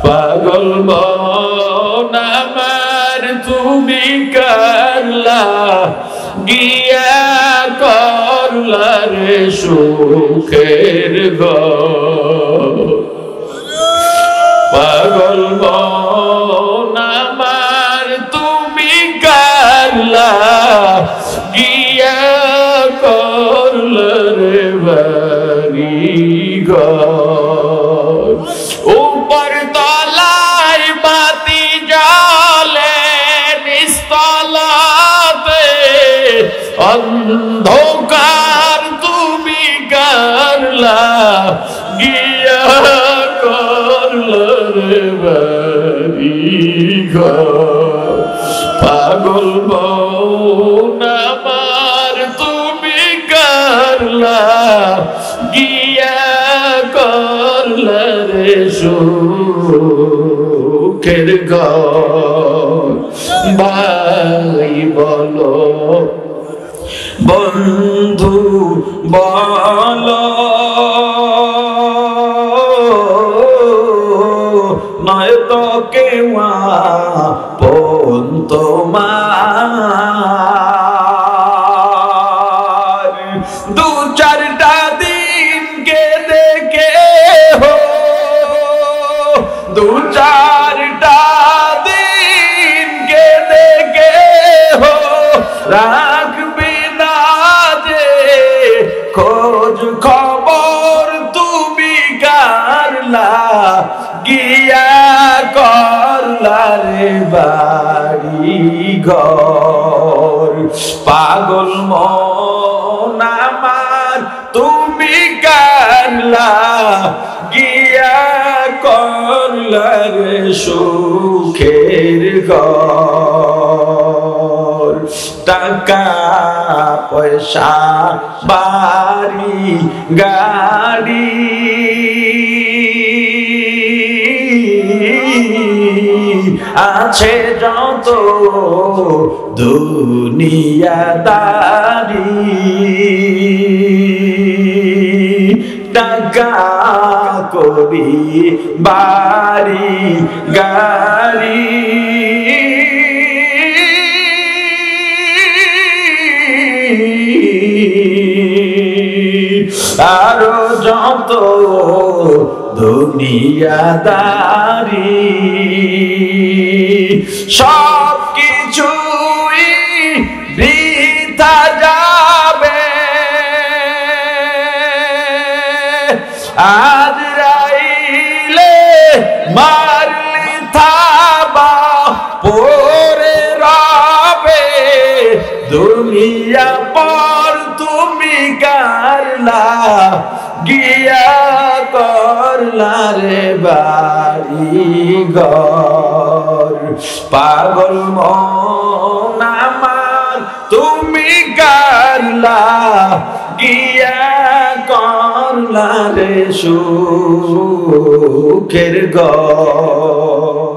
পাগল মন আমার তুমি কারলা গিয়া করলা রে সুখের ঘর পাগল মন আমার তুমি কারলা গিয়া করলা রে বাড়ি ঘর উপর তলায় বাতি জ্বলে নিস্তলাতে অন্ধকার তুমি করলা গিয়া করলা রে বাড়ি ঘর পাগল মন আমার তুমি করলা গিয়া করলা রে সুখের ঘর ভাই বলো বন্ধু বলো নয় তো কেউ আপন তোমার দু চারটা দিন কে দেখে হো দু চারটা দিন কে দেখে হো রাখবি না যে খোঁজ খবর তুমি কারলা গিয়া করলা রে বাড়ি ঘর পাগল মন আমার তুমি কারলা গিয়া করলা রে সুখের ঘর টাকা পয়সা বাড়ি গাড়ি আছে যত দুনিয়াদারি টাকা করি বাড়ি গাড়ি আরো যত দুনিয়াদারি সব কিছুই বৃথা যাবে আজ রাইলে মারলি থাবা পরে রবে দুনিয়া পর তুমি কারলা গিয়া করলা রে বাড়ি ঘর পাগল মন আমার তুমি কারলা গিয়া করলা রে সুখের ঘর।